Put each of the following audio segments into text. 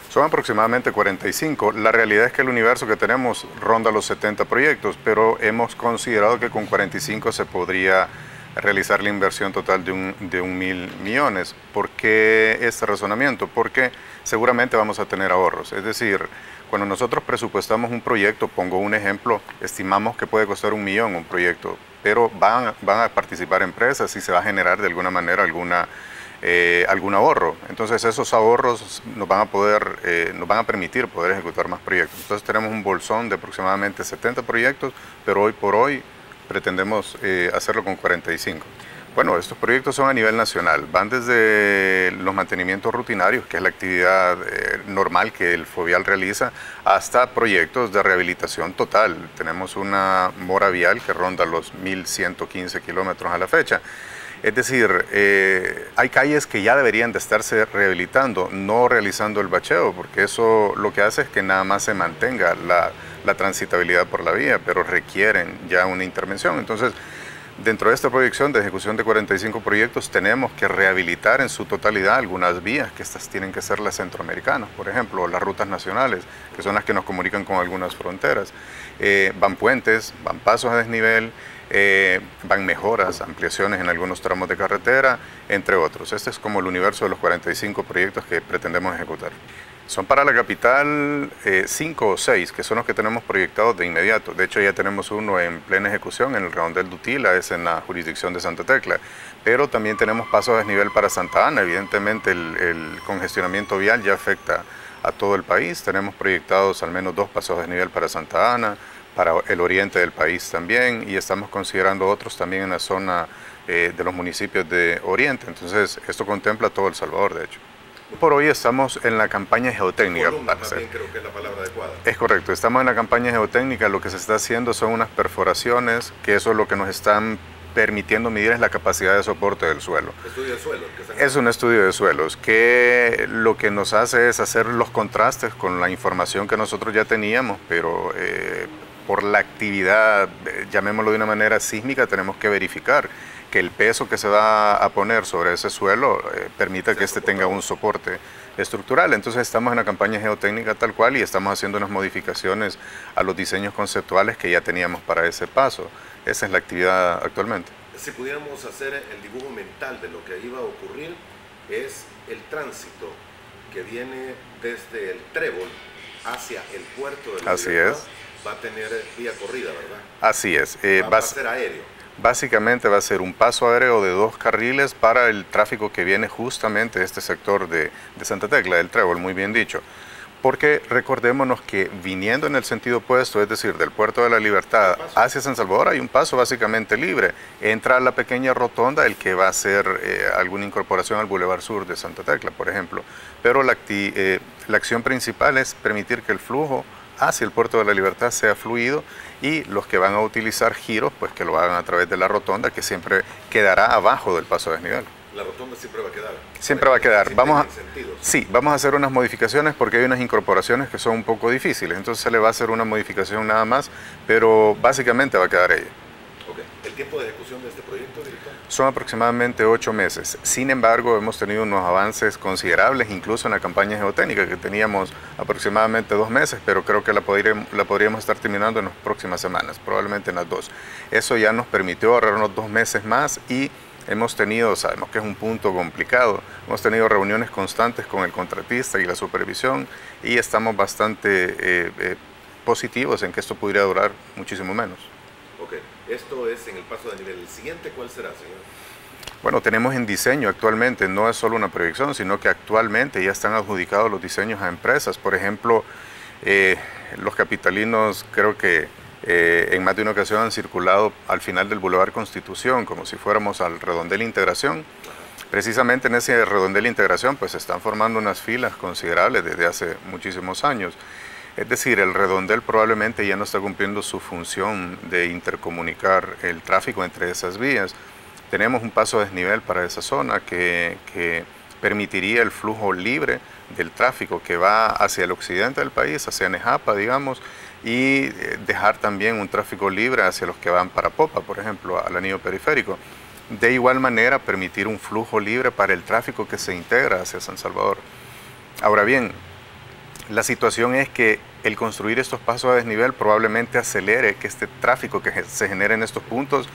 Son aproximadamente 45. La realidad es que el universo que tenemos ronda los 70 proyectos, pero hemos considerado que con 45 se podría realizar la inversión total de un 1.000 millones. ¿Por qué este razonamiento? Porque seguramente vamos a tener ahorros. Es decir, cuando nosotros presupuestamos un proyecto, pongo un ejemplo, estimamos que puede costar 1 millón un proyecto, pero van a participar empresas y se va a generar de alguna manera algún ahorro. Entonces esos ahorros nos van a permitir poder ejecutar más proyectos. Entonces tenemos un bolsón de aproximadamente 70 proyectos, pero hoy por hoy pretendemos hacerlo con 45. Bueno, estos proyectos son a nivel nacional, van desde los mantenimientos rutinarios, que es la actividad normal que el Fovial realiza, hasta proyectos de rehabilitación total. Tenemos una mora vial que ronda los 1.115 kilómetros a la fecha. Es decir, hay calles que ya deberían de estarse rehabilitando, no realizando el bacheo, porque eso lo que hace es que nada más se mantenga la transitabilidad por la vía, pero requieren ya una intervención. Entonces, dentro de esta proyección de ejecución de 45 proyectos, tenemos que rehabilitar en su totalidad algunas vías, que estas tienen que ser las centroamericanas, por ejemplo, las rutas nacionales, que son las que nos comunican con algunas fronteras. Van puentes, van pasos a desnivel, van mejoras, ampliaciones en algunos tramos de carretera, entre otros. Este es como el universo de los 45 proyectos que pretendemos ejecutar. Son para la capital 5 o 6, que son los que tenemos proyectados de inmediato. De hecho, ya tenemos uno en plena ejecución en el Redondel de Utila, es en la jurisdicción de Santa Tecla. Pero también tenemos pasos a desnivel para Santa Ana. Evidentemente, el congestionamiento vial ya afecta a todo el país. Tenemos proyectados al menos 2 pasos a desnivel para Santa Ana, para el oriente del país también, y estamos considerando otros también en la zona de los municipios de oriente. Entonces, esto contempla todo El Salvador, de hecho. Por hoy estamos en la campaña geotécnica. Más bien creo que es la palabra adecuada. Es correcto, estamos en la campaña geotécnica. Lo que se está haciendo son unas perforaciones, que eso es lo que nos están permitiendo medir es la capacidad de soporte del suelo. ¿Estudio de suelos? Es un estudio de suelos que lo que nos hace es hacer los contrastes con la información que nosotros ya teníamos, pero por la actividad, llamémoslo de una manera sísmica, tenemos que verificar que el peso que se va a poner sobre ese suelo permita que este tenga un soporte estructural. Entonces estamos en la campaña geotécnica tal cual y estamos haciendo unas modificaciones a los diseños conceptuales que ya teníamos para ese paso. Esa es la actividad actualmente. Si pudiéramos hacer el dibujo mental de lo que iba a ocurrir, es el tránsito que viene desde el Trébol hacia el puerto de la Así Libertad, es. va a tener vía corrida, ¿verdad? Así es. Va a ser aéreo. Básicamente va a ser un paso aéreo de 2 carriles para el tráfico que viene justamente de este sector de Santa Tecla, del Trébol, muy bien dicho. Porque recordémonos que viniendo en el sentido opuesto, es decir, del Puerto de la Libertad hacia San Salvador, hay un paso básicamente libre. Entra a la pequeña rotonda el que va a hacer alguna incorporación al Boulevard Sur de Santa Tecla, por ejemplo. Pero la acción principal es permitir que el flujo hacia el Puerto de la Libertad sea fluido y los que van a utilizar giros, pues que lo hagan a través de la rotonda, que siempre quedará abajo del paso a desnivel. La rotonda siempre va a quedar. Siempre va a quedar. Vamos a hacer unas modificaciones porque hay unas incorporaciones que son un poco difíciles, entonces se le va a hacer una modificación nada más, pero básicamente va a quedar ella. Okay. ¿El tiempo de ejecución de este proyecto, director? Son aproximadamente 8 meses. Sin embargo, hemos tenido unos avances considerables, incluso en la campaña geotécnica, que teníamos aproximadamente 2 meses, pero creo que la podríamos estar terminando en las próximas semanas, probablemente en las 2. Eso ya nos permitió ahorrarnos 2 meses más y sabemos que es un punto complicado, hemos tenido reuniones constantes con el contratista y la supervisión y estamos bastante positivos en que esto pudiera durar muchísimo menos. Ok, esto es en el paso de nivel. ¿El siguiente cuál será, señor? Bueno, tenemos en diseño actualmente, no es solo una proyección, sino que actualmente ya están adjudicados los diseños a empresas. Por ejemplo, los capitalinos creo que en más de una ocasión han circulado al final del Boulevard Constitución, como si fuéramos al Redondel Integración. Precisamente en ese Redondel Integración pues se están formando unas filas considerables desde hace muchísimos años. Es decir, el redondel probablemente ya no está cumpliendo su función de intercomunicar el tráfico entre esas vías. Tenemos un paso a desnivel para esa zona que permitiría el flujo libre del tráfico que va hacia el occidente del país, hacia Nejapa, digamos, y dejar también un tráfico libre hacia los que van para Popa, por ejemplo, al anillo periférico. De igual manera, permitir un flujo libre para el tráfico que se integra hacia San Salvador. Ahora bien, La situación es que el construir estos pasos a desnivel probablemente acelere que este tráfico que se genere en estos puntos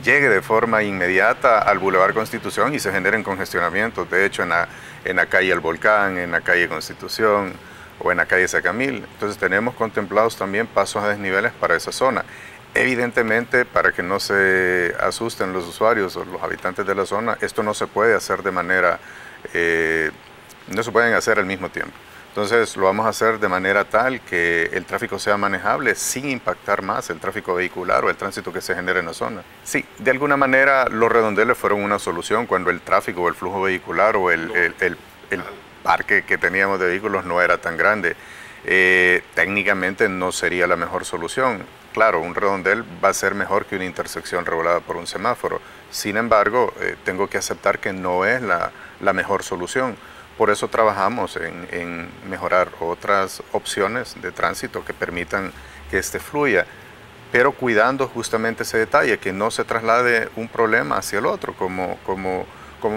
llegue de forma inmediata al Boulevard Constitución y se generen congestionamientos. De hecho, en la calle El Volcán, en la calle Constitución o en la calle Sacamil. Entonces tenemos contemplados también pasos a desniveles para esa zona. Evidentemente, para que no se asusten los usuarios o los habitantes de la zona, esto no se puede hacer de manera, no se pueden hacer al mismo tiempo. Entonces lo vamos a hacer de manera tal que el tráfico sea manejable sin impactar más el tráfico vehicular o el tránsito que se genera en la zona. Sí, de alguna manera los redondeles fueron una solución cuando el tráfico o el flujo vehicular o el parque que teníamos de vehículos no era tan grande. Técnicamente no sería la mejor solución. Claro, un redondel va a ser mejor que una intersección regulada por un semáforo. Sin embargo, tengo que aceptar que no es la mejor solución. Por eso trabajamos en mejorar otras opciones de tránsito que permitan que este fluya, pero cuidando justamente ese detalle, que no se traslade un problema hacia el otro, como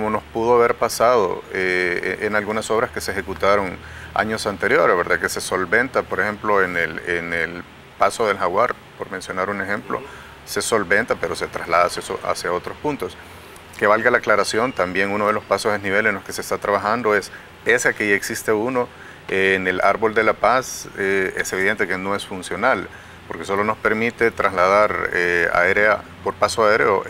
nos pudo haber pasado en algunas obras que se ejecutaron años anteriores, ¿verdad? Que se solventa, por ejemplo, en el Paso del Jaguar, por mencionar un ejemplo, se solventa, pero se traslada hacia otros puntos. Que valga la aclaración, también uno de los pasos a desnivel en los que se está trabajando es, pese a que ya existe uno en el Árbol de la Paz, es evidente que no es funcional, porque solo nos permite trasladar por paso aéreo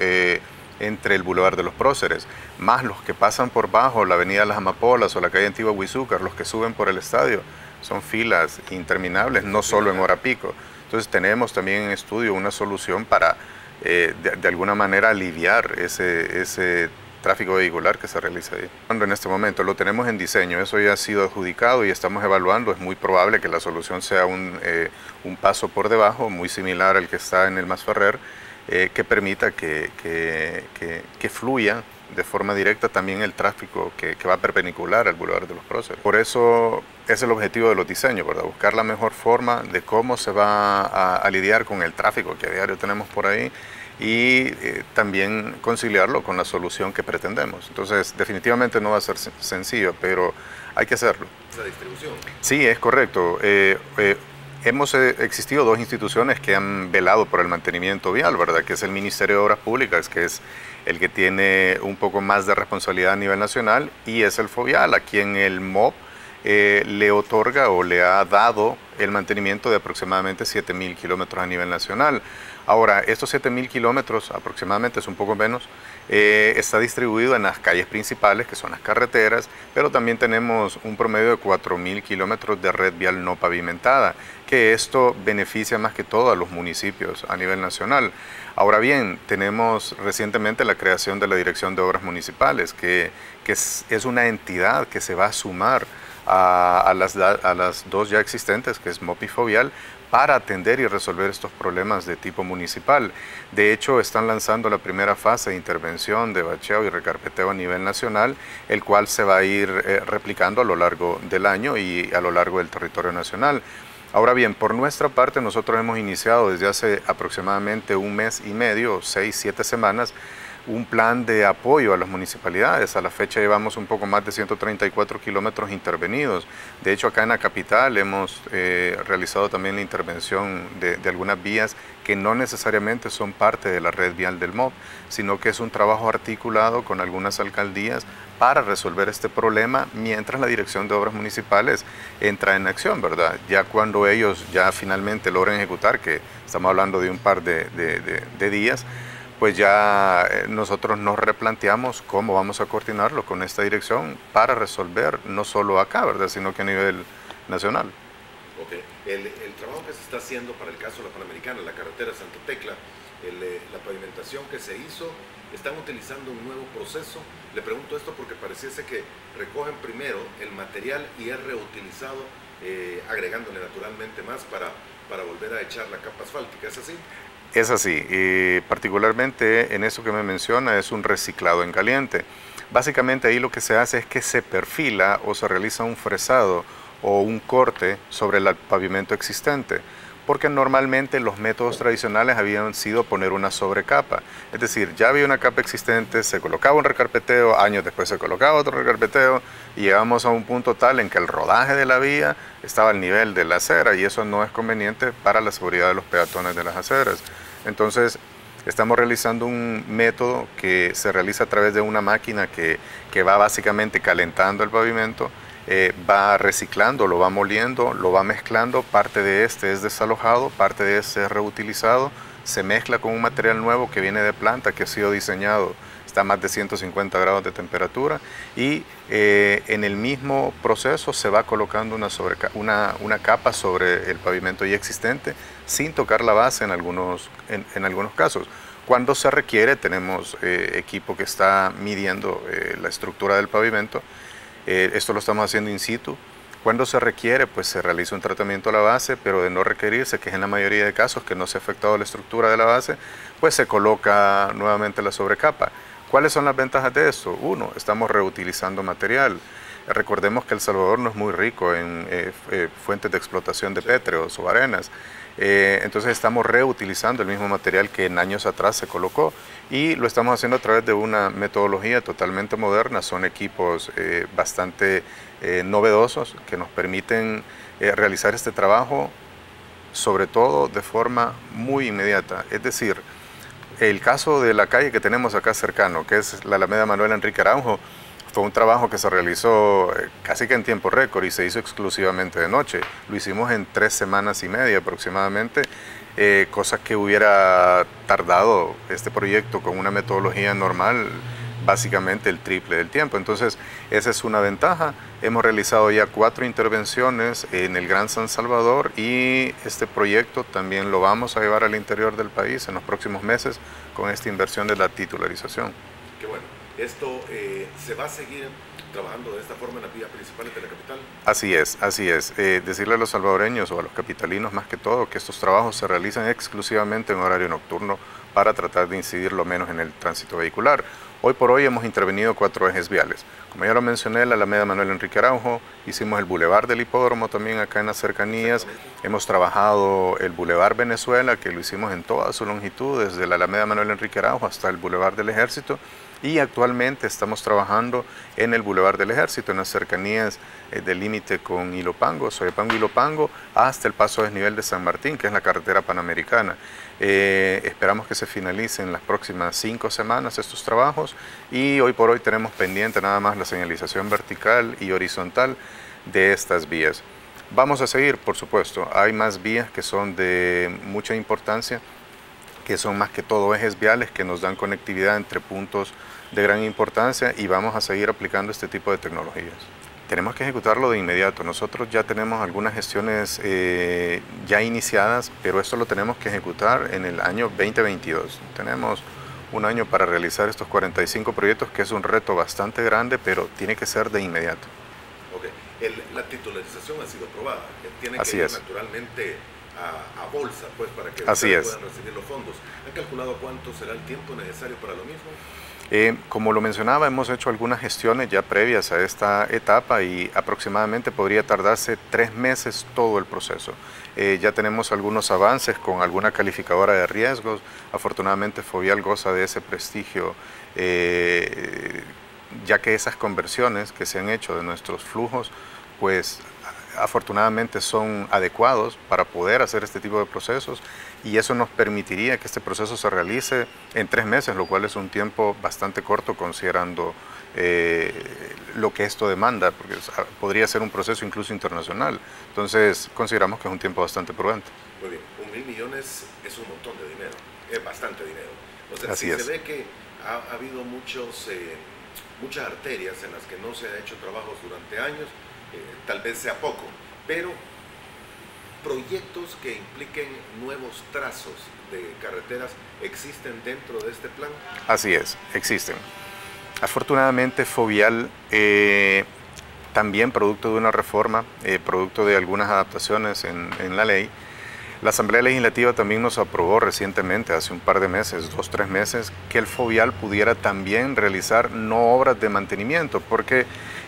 entre el Boulevard de los Próceres, más los que pasan por bajo la avenida Las Amapolas o la calle Antigua Huizúcar, los que suben por el estadio, son filas interminables, no solo en hora pico. Entonces tenemos también en estudio una solución para de alguna manera aliviar ese tráfico vehicular que se realiza ahí. En este momento lo tenemos en diseño, eso ya ha sido adjudicado y estamos evaluando. Es muy probable que la solución sea un paso por debajo, muy similar al que está en el Masferrer, que permita que fluya de forma directa también el tráfico que va perpendicular al Boulevard de los Próceres. Por eso es el objetivo de los diseños, ¿verdad? Buscar la mejor forma de cómo se va a lidiar con el tráfico que a diario tenemos por ahí y también conciliarlo con la solución que pretendemos. Entonces, definitivamente no va a ser sencillo, pero hay que hacerlo. ¿La distribución? Sí, es correcto. Hemos existido dos instituciones que han velado por el mantenimiento vial, ¿verdad? Que es el Ministerio de Obras Públicas, que es el que tiene un poco más de responsabilidad a nivel nacional, y es el FOVIAL, a quien el MOB le otorga o le ha dado el mantenimiento de aproximadamente 7.000 kilómetros a nivel nacional. Ahora, estos 7.000 kilómetros, aproximadamente es un poco menos, está distribuido en las calles principales, que son las carreteras, pero también tenemos un promedio de 4.000 kilómetros de red vial no pavimentada, que esto beneficia más que todo a los municipios a nivel nacional. Ahora bien, tenemos recientemente la creación de la Dirección de Obras Municipales, que es una entidad que se va a sumar a las dos ya existentes, que es MOP y FOVIAL, para atender y resolver estos problemas de tipo municipal. De hecho, están lanzando la primera fase de intervención de bacheo y recarpeteo a nivel nacional, el cual se va a ir replicando a lo largo del año y a lo largo del territorio nacional. Ahora bien, por nuestra parte, nosotros hemos iniciado desde hace aproximadamente un mes y medio, 6-7 semanas, un plan de apoyo a las municipalidades. A la fecha llevamos un poco más de 134 kilómetros intervenidos. De hecho, acá en la capital hemos realizado también la intervención de algunas vías que no necesariamente son parte de la red vial del MOB, sino que es un trabajo articulado con algunas alcaldías para resolver este problema mientras la Dirección de Obras Municipales entra en acción, ¿verdad? Ya cuando ellos ya finalmente logren ejecutar, que estamos hablando de un par de días, pues ya nosotros nos replanteamos cómo vamos a coordinarlo con esta dirección para resolver no solo acá, ¿verdad?, sino que a nivel nacional. Ok. El trabajo que se está haciendo para el caso de la Panamericana, la carretera Santa Tecla, la pavimentación que se hizo, ¿están utilizando un nuevo proceso? Le pregunto esto porque pareciese que recogen primero el material y es reutilizado, agregándole naturalmente más para volver a echar la capa asfáltica, ¿es así? Es así, y particularmente en eso que me menciona es un reciclado en caliente. Básicamente ahí lo que se hace es que se perfila o se realiza un fresado o un corte sobre el pavimento existente. porque normalmente los métodos tradicionales habían sido poner una sobrecapa. Es decir, ya había una capa existente, se colocaba un recarpeteo, años después se colocaba otro recarpeteo y llegamos a un punto tal en que el rodaje de la vía estaba al nivel de la acera y eso no es conveniente para la seguridad de los peatones de las aceras. Entonces, estamos realizando un método que se realiza a través de una máquina que va básicamente calentando el pavimento, va reciclando, lo va moliendo, lo va mezclando, parte de este es desalojado, parte de este es reutilizado, se mezcla con un material nuevo que viene de planta, que ha sido diseñado, está a más de 150 grados de temperatura y en el mismo proceso se va colocando una capa sobre el pavimento ya existente sin tocar la base en algunos casos. Cuando se requiere, tenemos equipo que está midiendo la estructura del pavimento. Esto lo estamos haciendo in situ. Cuando se requiere, pues se realiza un tratamiento a la base, pero de no requerirse, que es en la mayoría de casos que no se ha afectado la estructura de la base, pues se coloca nuevamente la sobrecapa. ¿Cuáles son las ventajas de esto? Uno, estamos reutilizando material. Recordemos que El Salvador no es muy rico en fuentes de explotación de pétreos o arenas. Entonces estamos reutilizando el mismo material que en años atrás se colocó y lo estamos haciendo a través de una metodología totalmente moderna. Son equipos bastante novedosos que nos permiten realizar este trabajo sobre todo de forma muy inmediata. Es decir, el caso de la calle que tenemos acá cercano, que es la Alameda Manuel Enrique Araujo, fue un trabajo que se realizó casi que en tiempo récord y se hizo exclusivamente de noche. Lo hicimos en 3 semanas y media aproximadamente, cosa que hubiera tardado este proyecto con una metodología normal básicamente el triple del tiempo. Entonces, esa es una ventaja. Hemos realizado ya 4 intervenciones en el Gran San Salvador y este proyecto también lo vamos a llevar al interior del país en los próximos meses con esta inversión de la titularización. Qué bueno. ¿Esto se va a seguir trabajando de esta forma en las vías principales de la capital? Así es, así es. Decirle a los salvadoreños o a los capitalinos más que todo que estos trabajos se realizan exclusivamente en horario nocturno para tratar de incidir lo menos en el tránsito vehicular. Hoy por hoy hemos intervenido 4 ejes viales. Como ya lo mencioné, la Alameda Manuel Enrique Araujo, hicimos el Boulevard del Hipódromo también acá en las cercanías, hemos trabajado el Boulevard Venezuela, que lo hicimos en toda su longitud, desde la Alameda Manuel Enrique Araujo hasta el Boulevard del Ejército, y actualmente estamos trabajando en el Boulevard del Ejército, en las cercanías del límite con Ilopango, Soyapango y Ilopango, hasta el paso a desnivel de San Martín, que es la carretera panamericana. Esperamos que se finalicen en las próximas 5 semanas estos trabajos y hoy por hoy tenemos pendiente nada más la señalización vertical y horizontal de estas vías. Vamos a seguir, por supuesto, hay más vías que son de mucha importancia, que son más que todo ejes viales que nos dan conectividad entre puntos de gran importancia y vamos a seguir aplicando este tipo de tecnologías. Tenemos que ejecutarlo de inmediato. Nosotros ya tenemos algunas gestiones ya iniciadas, pero esto lo tenemos que ejecutar en el año 2022. Tenemos un año para realizar estos 45 proyectos, que es un reto bastante grande, pero tiene que ser de inmediato. Okay. La titularización ha sido aprobada. Tiene que Así ir es. naturalmente a bolsa, pues, para que Así ustedes es. puedan recibir los fondos. ¿Han calculado cuánto será el tiempo necesario para lo mismo? Como lo mencionaba, hemos hecho algunas gestiones ya previas a esta etapa y aproximadamente podría tardarse 3 meses todo el proceso. Ya tenemos algunos avances con alguna calificadora de riesgos. Afortunadamente Fovial goza de ese prestigio, ya que esas conversiones que se han hecho de nuestros flujos, pues afortunadamente son adecuados para poder hacer este tipo de procesos y eso nos permitiría que este proceso se realice en 3 meses, lo cual es un tiempo bastante corto considerando lo que esto demanda, porque podría ser un proceso incluso internacional. Entonces consideramos que es un tiempo bastante prudente. Muy bien, 1.000 millones es un montón de dinero, es bastante dinero. O sea, Así si es. se ve que ha habido muchas arterias en las que no se ha hecho trabajos durante años, tal vez sea poco, pero proyectos que impliquen nuevos trazos de carreteras existen dentro de este plan. Así es, existen. Afortunadamente Fovial, también producto de una reforma, producto de algunas adaptaciones en la ley, la Asamblea Legislativa también nos aprobó recientemente, hace un par de meses, 2 o 3 meses, que el Fovial pudiera también realizar no obras de mantenimiento, porque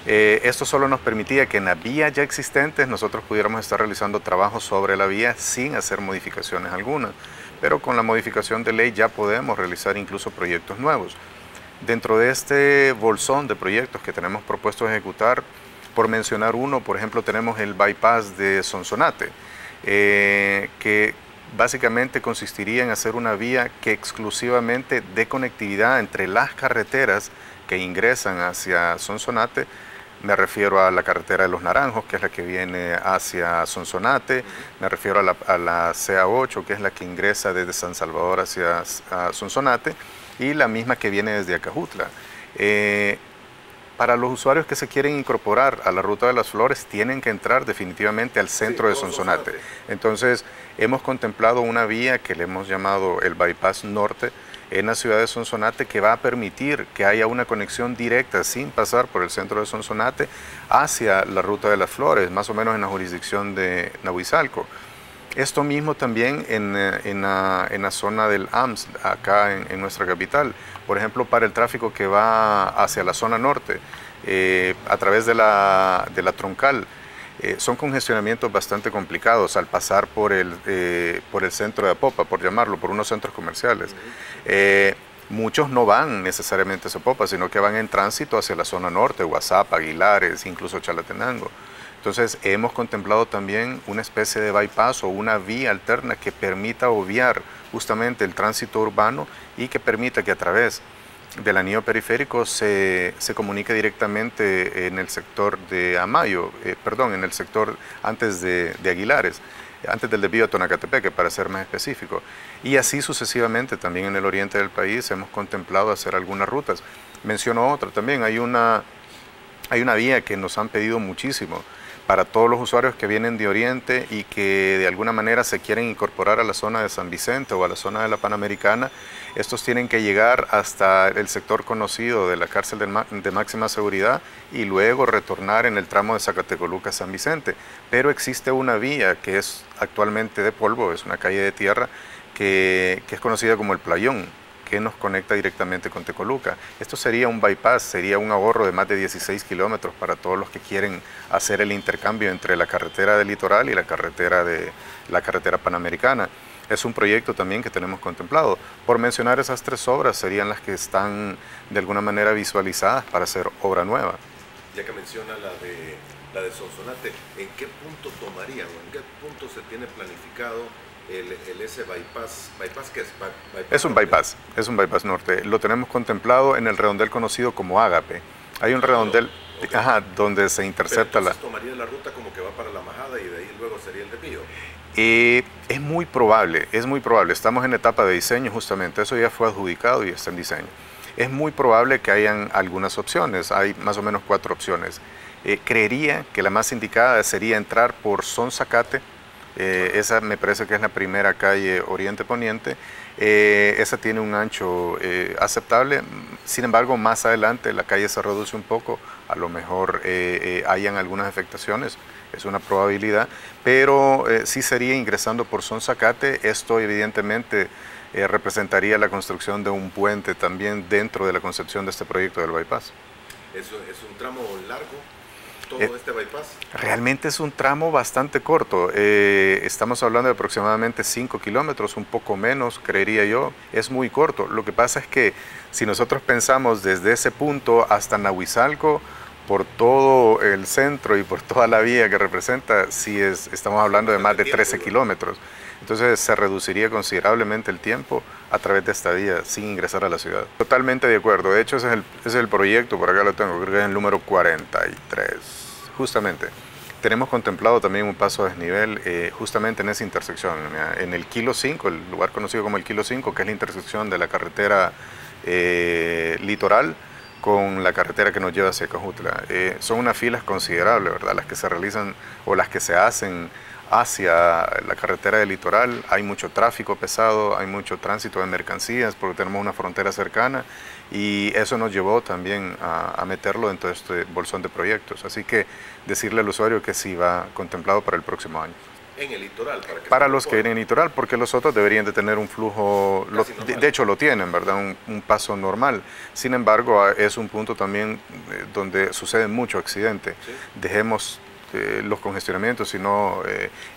Esto solo nos permitía que en la vía ya existentes nosotros pudiéramos estar realizando trabajos sobre la vía sin hacer modificaciones algunas, pero con la modificación de ley ya podemos realizar incluso proyectos nuevos. Dentro de este bolsón de proyectos que tenemos propuesto ejecutar, por mencionar uno, por ejemplo, tenemos el bypass de Sonsonate, que básicamente consistiría en hacer una vía que exclusivamente dé conectividad entre las carreteras que ingresan hacia Sonsonate. Me refiero a la carretera de Los Naranjos, que es la que viene hacia Sonsonate, me refiero a la CA8, que es la que ingresa desde San Salvador hacia Sonsonate, y la misma que viene desde Acajutla. Para los usuarios que se quieren incorporar a la Ruta de las Flores, tienen que entrar definitivamente al centro de Sonsonate. Entonces, hemos contemplado una vía que le hemos llamado el Bypass Norte en la ciudad de Sonsonate, que va a permitir que haya una conexión directa sin pasar por el centro de Sonsonate hacia la Ruta de las Flores, más o menos en la jurisdicción de Nahuizalco. Esto mismo también en la zona del AMS, acá en nuestra capital. Por ejemplo, para el tráfico que va hacia la zona norte, a través de la troncal, son congestionamientos bastante complicados al pasar por el centro de Apopa, por llamarlo, por unos centros comerciales. Muchos no van necesariamente a Zapopa, sino que van en tránsito hacia la zona norte, Guasapa, Aguilares, incluso Chalatenango. Entonces hemos contemplado también una especie de bypass o una vía alterna que permita obviar justamente el tránsito urbano y que permita que a través del anillo periférico se comunique directamente en el sector de Amayo, en el sector antes de Aguilares, antes del desvío a Tonacatepeque, para ser más específico. Y así sucesivamente también en el oriente del país hemos contemplado hacer algunas rutas. Menciono otra también, hay una vía que nos han pedido muchísimo para todos los usuarios que vienen de Oriente y que de alguna manera se quieren incorporar a la zona de San Vicente o a la zona de la Panamericana. Estos tienen que llegar hasta el sector conocido de la cárcel de máxima seguridad y luego retornar en el tramo de Zacatecoluca a San Vicente. Pero existe una vía que es actualmente de polvo, es una calle de tierra que es conocida como el Playón, que nos conecta directamente con Tecoluca. Esto sería un bypass, sería un ahorro de más de 16 kilómetros para todos los que quieren hacer el intercambio entre la carretera del litoral y la carretera panamericana. Es un proyecto también que tenemos contemplado. Por mencionar esas tres obras, serían las que están de alguna manera visualizadas para hacer obra nueva. Ya que menciona la de Sonsonate, ¿en qué punto tomarían o en qué punto se tiene planificado ese bypass? ¿Bypass qué es? Es un bypass norte. Lo tenemos contemplado en el redondel conocido como Ágape. Hay un redondel donde se intercepta la... ¿Tomaría la ruta como que va para La Majada y de ahí luego sería el desvío? Es muy probable. Estamos en etapa de diseño justamente. Eso ya fue adjudicado y está en diseño. Es muy probable que hayan algunas opciones. Hay más o menos 4 opciones. Creería que la más indicada sería entrar por Sonzacate. Esa me parece que es la primera calle oriente-poniente. Esa tiene un ancho aceptable. Sin embargo, más adelante la calle se reduce un poco. A lo mejor hayan algunas afectaciones, es una probabilidad, pero sí sería ingresando por Sonzacate. Esto evidentemente representaría la construcción de un puente también dentro de la concepción de este proyecto del bypass. ¿Es un tramo largo? ¿Todo este bypass? Realmente es un tramo bastante corto. Estamos hablando de aproximadamente 5 kilómetros, un poco menos, creería yo. Es muy corto. Lo que pasa es que si nosotros pensamos desde ese punto hasta Nahuizalco, por todo el centro y por toda la vía que representa, estamos hablando de más de 13 kilómetros. Entonces se reduciría considerablemente el tiempo a través de esta vía sin ingresar a la ciudad. Totalmente de acuerdo. De hecho, ese es el proyecto, por acá lo tengo, creo que es el número 43. Justamente. Tenemos contemplado también un paso a desnivel justamente en esa intersección, en el Kilo 5, el lugar conocido como el Kilo 5, que es la intersección de la carretera litoral con la carretera que nos lleva hacia Acajutla. Son unas filas considerables, ¿verdad? Las que se realizan o las que se hacen hacia la carretera del litoral. Hay mucho tráfico pesado, hay mucho tránsito de mercancías porque tenemos una frontera cercana y eso nos llevó también a meterlo dentro de este bolsón de proyectos. Así que decirle al usuario que sí va contemplado para el próximo año. en el litoral. Para los que vienen en el litoral, porque los otros deberían de tener un flujo, de hecho lo tienen, ¿verdad? Un paso normal. Sin embargo, es un punto también donde sucede mucho accidente. ¿Sí? Dejemos los congestionamientos, sino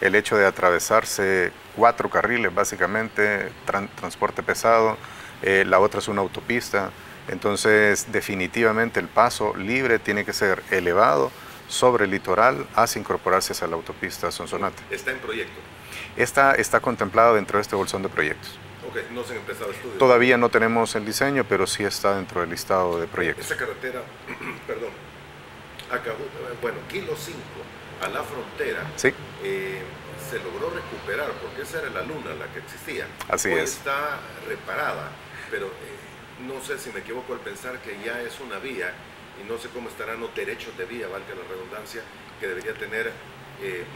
el hecho de atravesarse 4 carriles, básicamente, transporte pesado, la otra es una autopista. Entonces, definitivamente el paso libre tiene que ser elevado sobre el litoral hacia incorporarse hacia la autopista Sonsonate. ¿Está en proyecto? Está contemplado dentro de este bolsón de proyectos. Ok, no se han empezado estudios. Todavía no tenemos el diseño, pero sí está dentro del listado de proyectos. Esa carretera, perdón, acabó, bueno, Kilo 5 a la frontera, sí. Se logró recuperar, porque esa era la luna la que existía. Así hoy es. Está reparada, pero no sé si me equivoco al pensar que ya es una vía, y no sé cómo estarán los derechos de vía, valga la redundancia, que debería tener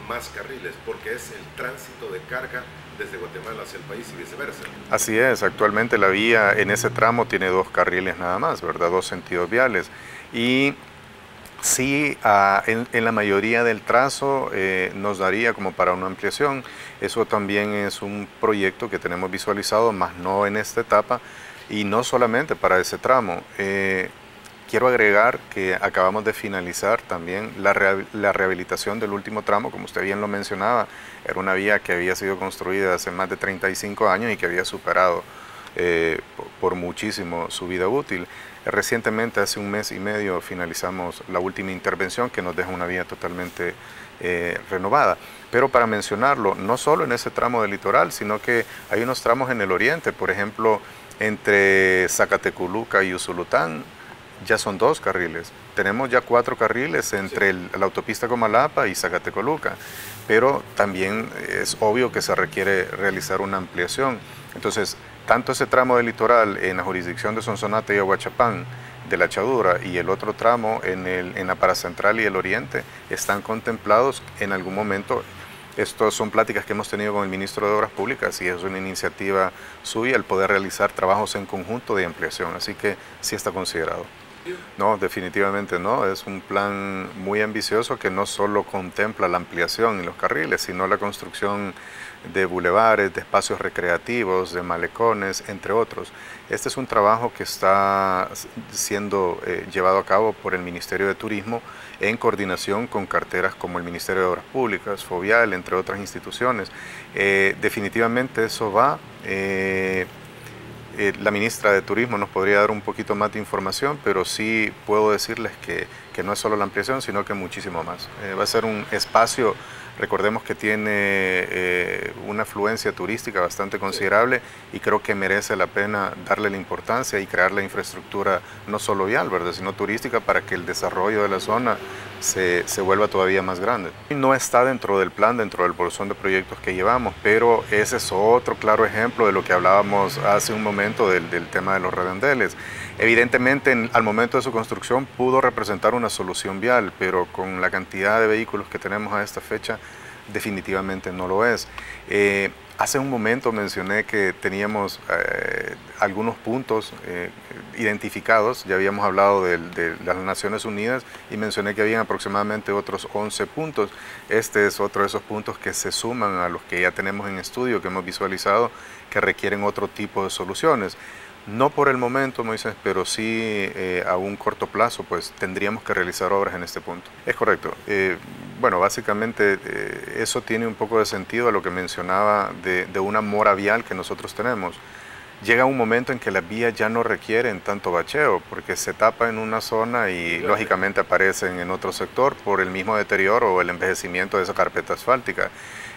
más carriles, porque es el tránsito de carga desde Guatemala hacia el país y viceversa. Así es, actualmente la vía en ese tramo tiene 2 carriles nada más, ¿verdad? 2 sentidos viales. Y sí, en la mayoría del trazo nos daría como para una ampliación. Eso también es un proyecto que tenemos visualizado, más no en esta etapa, y no solamente para ese tramo. Quiero agregar que acabamos de finalizar también la rehabilitación del último tramo, como usted bien lo mencionaba. Era una vía que había sido construida hace más de 35 años y que había superado por muchísimo su vida útil. Recientemente, hace un mes y medio, finalizamos la última intervención que nos deja una vía totalmente renovada. Pero para mencionarlo, no solo en ese tramo del litoral, sino que hay unos tramos en el oriente, por ejemplo, entre Zacatecoluca y Usulután, ya son 2 carriles. Tenemos ya 4 carriles entre la autopista Comalapa y Zacatecoluca, pero también es obvio que se requiere realizar una ampliación. Entonces, tanto ese tramo del litoral en la jurisdicción de Sonsonate y Aguachapán, de la Chadura, y el otro tramo en la Paracentral y el Oriente, están contemplados en algún momento. Estas son pláticas que hemos tenido con el ministro de Obras Públicas y es una iniciativa suya el poder realizar trabajos en conjunto de ampliación, así que sí está considerado. No, definitivamente no, es un plan muy ambicioso que no solo contempla la ampliación y los carriles, sino la construcción de bulevares, de espacios recreativos, de malecones, entre otros. Este es un trabajo que está siendo llevado a cabo por el Ministerio de Turismo en coordinación con carteras como el Ministerio de Obras Públicas, Fovial, entre otras instituciones. Definitivamente eso va. La ministra de Turismo nos podría dar un poquito más de información, pero sí puedo decirles que no es solo la ampliación, sino que muchísimo más. Va a ser un espacio, recordemos que tiene una afluencia turística bastante considerable y creo que merece la pena darle la importancia y crear la infraestructura no solo vial, ¿verdad?, sino turística para que el desarrollo de la zona se vuelva todavía más grande. No está dentro del plan, dentro del bolsón de proyectos que llevamos, pero ese es otro claro ejemplo de lo que hablábamos hace un momento del tema de los redondeles. Evidentemente, al momento de su construcción pudo representar una solución vial, pero con la cantidad de vehículos que tenemos a esta fecha, definitivamente no lo es. Hace un momento mencioné que teníamos algunos puntos identificados, ya habíamos hablado de las Naciones Unidas y mencioné que habían aproximadamente otros 11 puntos. Este es otro de esos puntos que se suman a los que ya tenemos en estudio, que hemos visualizado, que requieren otro tipo de soluciones. No por el momento, Moisés, pero sí a un corto plazo, pues tendríamos que realizar obras en este punto. Es correcto. Bueno, básicamente eso tiene un poco de sentido a lo que mencionaba de una mora vial que nosotros tenemos. Llega un momento en que las vías ya no requieren tanto bacheo, porque se tapa en una zona y lógicamente aparecen en otro sector por el mismo deterioro o el envejecimiento de esa carpeta asfáltica.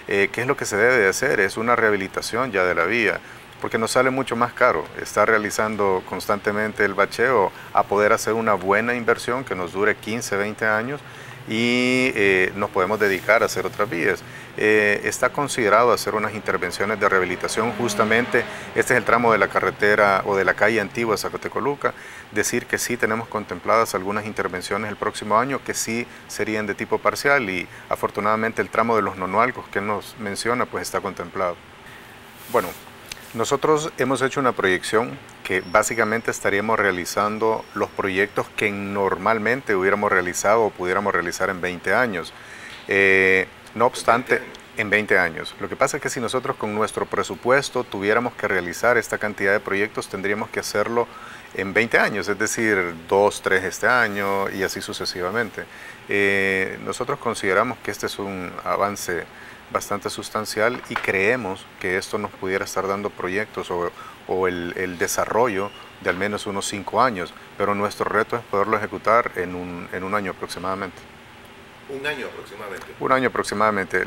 ¿Qué es lo que se debe de hacer? Es una rehabilitación ya de la vía, porque nos sale mucho más caro estar realizando constantemente el bacheo a poder hacer una buena inversión que nos dure 15, 20 años y nos podemos dedicar a hacer otras vías. Está considerado hacer unas intervenciones de rehabilitación, justamente este es el tramo de la carretera o de la calle antigua de Zacatecoluca, decir que sí tenemos contempladas algunas intervenciones el próximo año que sí serían de tipo parcial y afortunadamente el tramo de los Nonualcos que él nos menciona pues está contemplado. Bueno, nosotros hemos hecho una proyección que básicamente estaríamos realizando los proyectos que normalmente hubiéramos realizado o pudiéramos realizar en 20 años. No obstante, En 20 años. Lo que pasa es que si nosotros con nuestro presupuesto tuviéramos que realizar esta cantidad de proyectos, tendríamos que hacerlo en 20 años, es decir, 2, 3 este año y así sucesivamente. Nosotros consideramos que este es un avance bastante sustancial y creemos que esto nos pudiera estar dando proyectos o el desarrollo de al menos unos 5 años, pero nuestro reto es poderlo ejecutar en un año aproximadamente. Un año aproximadamente. Un año aproximadamente.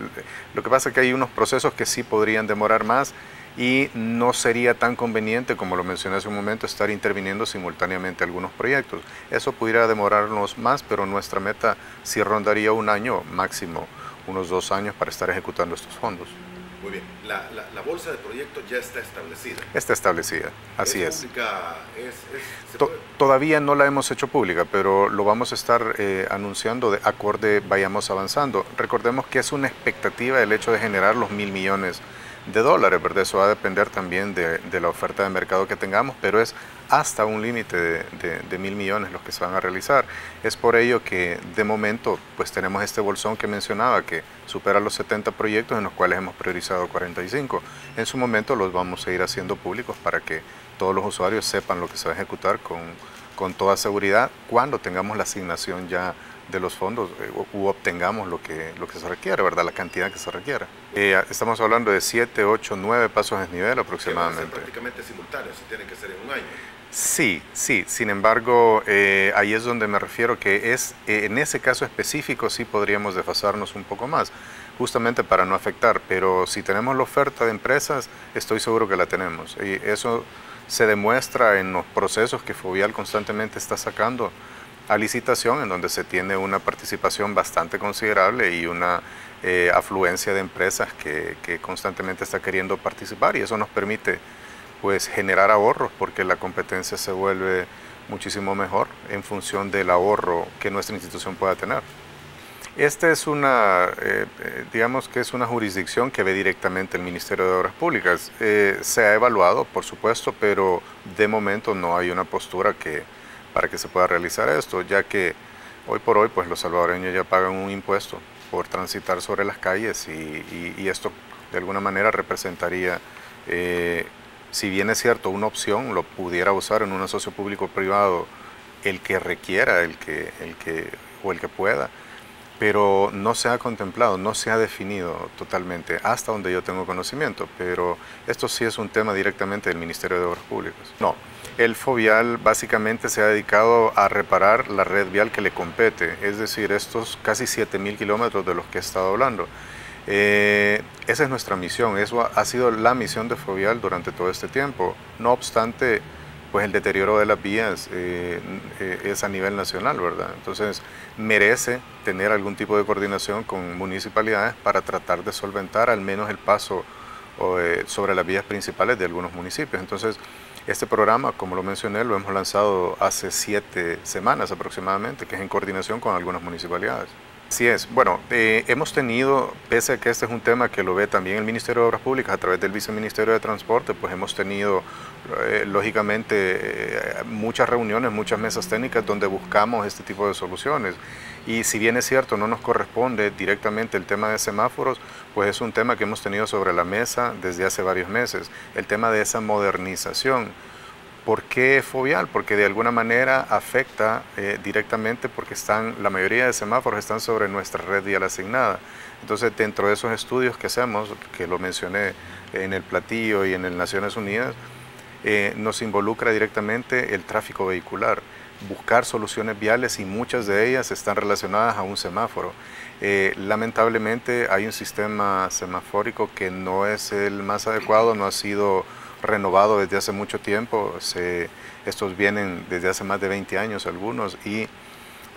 Lo que pasa es que hay unos procesos que sí podrían demorar más y no sería tan conveniente, como lo mencioné hace un momento, estar interviniendo simultáneamente algunos proyectos. Eso pudiera demorarnos más, pero nuestra meta sí rondaría un año, máximo unos 2 años para estar ejecutando estos fondos. Muy bien. La bolsa de proyectos ya está establecida. Está establecida, así es. Pública, Todavía no la hemos hecho pública, pero lo vamos a estar anunciando de acorde vayamos avanzando. Recordemos que es una expectativa el hecho de generar los $1.000 millones, ¿verdad? Eso va a depender también de la oferta de mercado que tengamos, pero es hasta un límite de $1.000 millones los que se van a realizar. Es por ello que de momento pues tenemos este bolsón que mencionaba que supera los 70 proyectos en los cuales hemos priorizado 45. En su momento los vamos a ir haciendo públicos para que todos los usuarios sepan lo que se va a ejecutar con toda seguridad cuando tengamos la asignación ya de los fondos u obtengamos lo que se requiere, ¿verdad? La cantidad que se requiera. Estamos hablando de 7, 8, 9 pasos de desnivel aproximadamente. Que van a ser prácticamente simultáneos, si tienen que ser en un año. Sí, sin embargo, ahí es donde me refiero que en ese caso específico sí podríamos desfasarnos un poco más, justamente para no afectar, pero si tenemos la oferta de empresas, estoy seguro que la tenemos. Y eso se demuestra en los procesos que Fovial constantemente está sacando a licitación, en donde se tiene una participación bastante considerable y una afluencia de empresas que constantemente está queriendo participar, y eso nos permite pues generar ahorros porque la competencia se vuelve muchísimo mejor en función del ahorro que nuestra institución pueda tener. Esta es digamos que es una jurisdicción que ve directamente el Ministerio de Obras Públicas. Se ha evaluado, por supuesto, pero de momento no hay una postura para que se pueda realizar esto, ya que hoy por hoy pues los salvadoreños ya pagan un impuesto por transitar sobre las calles y esto de alguna manera representaría, si bien es cierto, una opción, lo pudiera usar en un socio público-privado el que requiera, o el que pueda, pero no se ha contemplado, no se ha definido totalmente, hasta donde yo tengo conocimiento, pero esto sí es un tema directamente del Ministerio de Obras Públicas. No, el Fovial básicamente se ha dedicado a reparar la red vial que le compete, es decir, estos casi 7.000 kilómetros de los que he estado hablando. Esa es nuestra misión, eso ha sido la misión de Fovial durante todo este tiempo. No obstante, pues el deterioro de las vías es a nivel nacional, ¿verdad? Entonces merece tener algún tipo de coordinación con municipalidades para tratar de solventar al menos el paso sobre las vías principales de algunos municipios. Entonces este programa, como lo mencioné, lo hemos lanzado hace 7 semanas aproximadamente, que es en coordinación con algunas municipalidades. Así es. Bueno, hemos tenido, pese a que este es un tema que lo ve también el Ministerio de Obras Públicas a través del Viceministerio de Transporte, pues hemos tenido, lógicamente, muchas reuniones, muchas mesas técnicas donde buscamos este tipo de soluciones. Y si bien es cierto, no nos corresponde directamente el tema de semáforos, pues es un tema que hemos tenido sobre la mesa desde hace varios meses, el tema de esa modernización. ¿Por qué Fovial? Porque de alguna manera afecta directamente porque la mayoría de semáforos están sobre nuestra red vial asignada. Entonces, dentro de esos estudios que hacemos, que lo mencioné en el platillo y en el Naciones Unidas, nos involucra directamente el tráfico vehicular, buscar soluciones viales y muchas de ellas están relacionadas a un semáforo. Lamentablemente hay un sistema semafórico que no es el más adecuado, no ha sido renovado desde hace mucho tiempo, estos vienen desde hace más de 20 años algunos y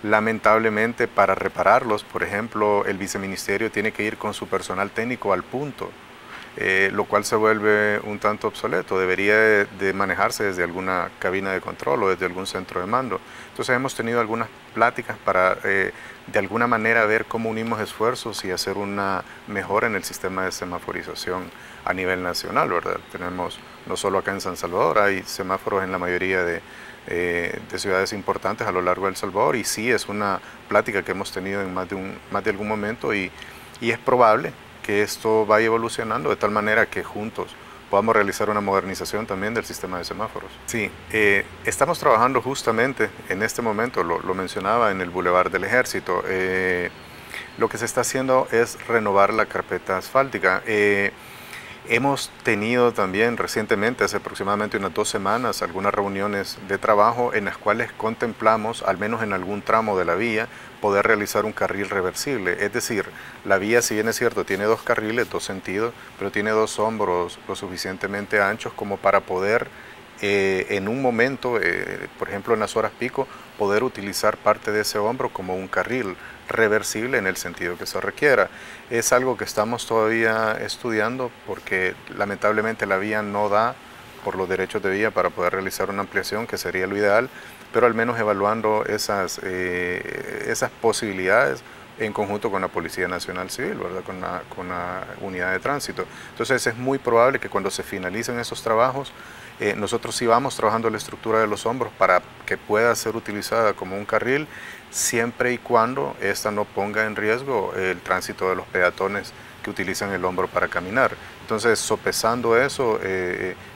lamentablemente para repararlos, por ejemplo, el viceministerio tiene que ir con su personal técnico al punto, lo cual se vuelve un tanto obsoleto, debería de manejarse desde alguna cabina de control o desde algún centro de mando. Entonces hemos tenido algunas pláticas para de alguna manera ver cómo unimos esfuerzos y hacer una mejora en el sistema de semaforización a nivel nacional, ¿verdad? Tenemos, no solo acá en San Salvador, hay semáforos en la mayoría de ciudades importantes a lo largo de El Salvador y sí es una plática que hemos tenido en más de algún momento y es probable que esto vaya evolucionando de tal manera que juntos podamos realizar una modernización también del sistema de semáforos. Sí, estamos trabajando justamente en este momento, lo mencionaba, en el Boulevard del Ejército. Lo que se está haciendo es renovar la carpeta asfáltica. Hemos tenido también recientemente, hace aproximadamente unas 2 semanas, algunas reuniones de trabajo en las cuales contemplamos, al menos en algún tramo de la vía, poder realizar un carril reversible. Es decir, la vía, si bien es cierto, tiene 2 carriles, 2 sentidos, pero tiene 2 hombros lo suficientemente anchos como para poder en un momento, por ejemplo en las horas pico, poder utilizar parte de ese hombro como un carril reversible en el sentido que se requiera. Es algo que estamos todavía estudiando porque lamentablemente la vía no da por los derechos de vía para poder realizar una ampliación, que sería lo ideal, pero al menos evaluando esas posibilidades en conjunto con la Policía Nacional Civil, ¿verdad? Con la unidad de tránsito. Entonces es muy probable que cuando se finalicen esos trabajos, nosotros sí vamos trabajando la estructura de los hombros para que pueda ser utilizada como un carril, siempre y cuando esta no ponga en riesgo el tránsito de los peatones que utilizan el hombro para caminar. Entonces, sopesando eso,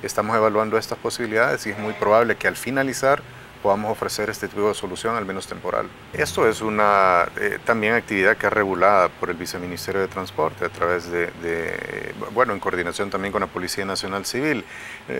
estamos evaluando estas posibilidades y es muy probable que al finalizar podamos ofrecer este tipo de solución, al menos temporal. Esto es una también actividad que es regulada por el Viceministerio de Transporte a través bueno, en coordinación también con la Policía Nacional Civil.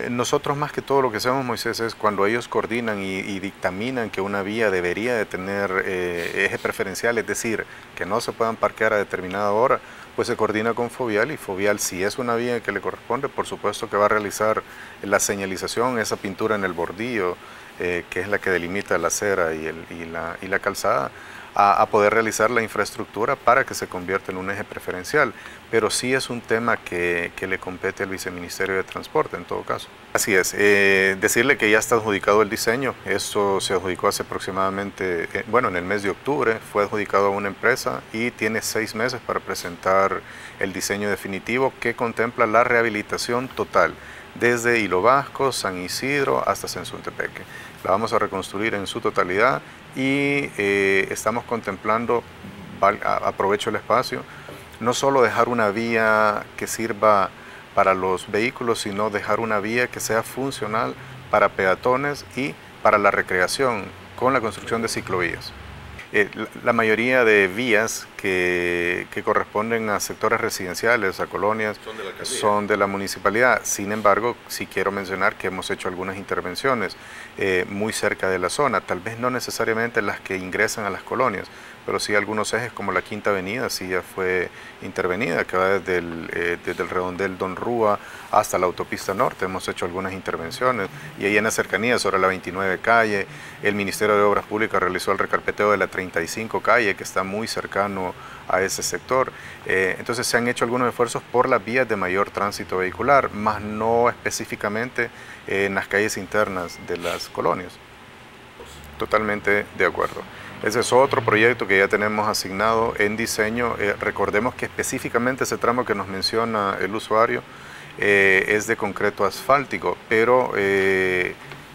Nosotros más que todo lo que hacemos, Moisés, es cuando ellos coordinan y dictaminan que una vía debería de tener eje preferencial, es decir, que no se puedan parquear a determinada hora, pues se coordina con Fovial y Fovial, si es una vía que le corresponde, por supuesto que va a realizar la señalización, esa pintura en el bordillo, que es la que delimita la acera y la calzada, a poder realizar la infraestructura para que se convierta en un eje preferencial. Pero sí es un tema que le compete al Viceministerio de Transporte en todo caso. Así es, decirle que ya está adjudicado el diseño, esto se adjudicó hace aproximadamente, bueno, en el mes de octubre, fue adjudicado a una empresa y tiene 6 meses para presentar el diseño definitivo que contempla la rehabilitación total, desde Hilo Vasco, San Isidro hasta Sensuntepeque. La vamos a reconstruir en su totalidad y estamos contemplando, aprovecho el espacio, no solo dejar una vía que sirva para los vehículos, sino dejar una vía que sea funcional para peatones y para la recreación con la construcción de ciclovías. La mayoría de vías que corresponden a sectores residenciales, a colonias, son de la municipalidad. Sin embargo, sí quiero mencionar que hemos hecho algunas intervenciones muy cerca de la zona, tal vez no necesariamente las que ingresan a las colonias, pero sí algunos ejes como la Quinta Avenida sí ya fue intervenida, que va desde el redondel Don Rúa hasta la autopista norte. Hemos hecho algunas intervenciones y ahí en la cercanía sobre la 29 calle, el Ministerio de Obras Públicas realizó el recarpeteo de la 35 calle, que está muy cercano a ese sector. Entonces se han hecho algunos esfuerzos por las vías de mayor tránsito vehicular, más no específicamente en las calles internas de las colonias. Totalmente de acuerdo. Ese es otro proyecto que ya tenemos asignado en diseño. Recordemos que específicamente ese tramo que nos menciona el usuario es de concreto asfáltico, pero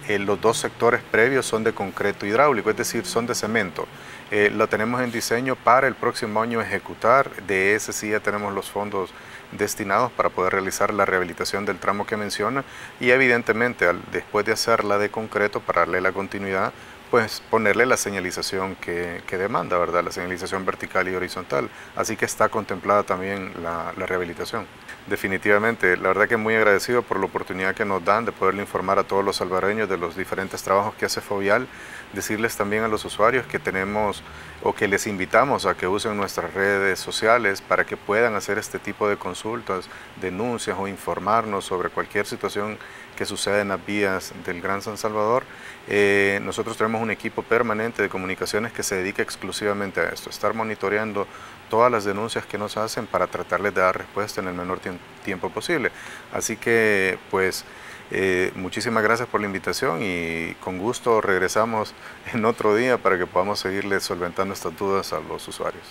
los 2 sectores previos son de concreto hidráulico, es decir, son de cemento. Lo tenemos en diseño para el próximo año ejecutar. De ese sí ya tenemos los fondos destinados para poder realizar la rehabilitación del tramo que menciona y evidentemente después de hacerla de concreto para darle la continuidad, pues ponerle la señalización que demanda, ¿verdad? La señalización vertical y horizontal. Así que está contemplada también la rehabilitación. Definitivamente, la verdad que muy agradecido por la oportunidad que nos dan de poderle informar a todos los salvadoreños de los diferentes trabajos que hace Fovial, decirles también a los usuarios que tenemos o que les invitamos a que usen nuestras redes sociales para que puedan hacer este tipo de consultas, denuncias o informarnos sobre cualquier situación que suceda en las vías del Gran San Salvador. Nosotros tenemos un equipo permanente de comunicaciones que se dedica exclusivamente a esto, estar monitoreando todas las denuncias que nos hacen para tratarles de dar respuesta en el menor tiempo posible. Así que pues muchísimas gracias por la invitación y con gusto regresamos en otro día para que podamos seguirles solventando estas dudas a los usuarios.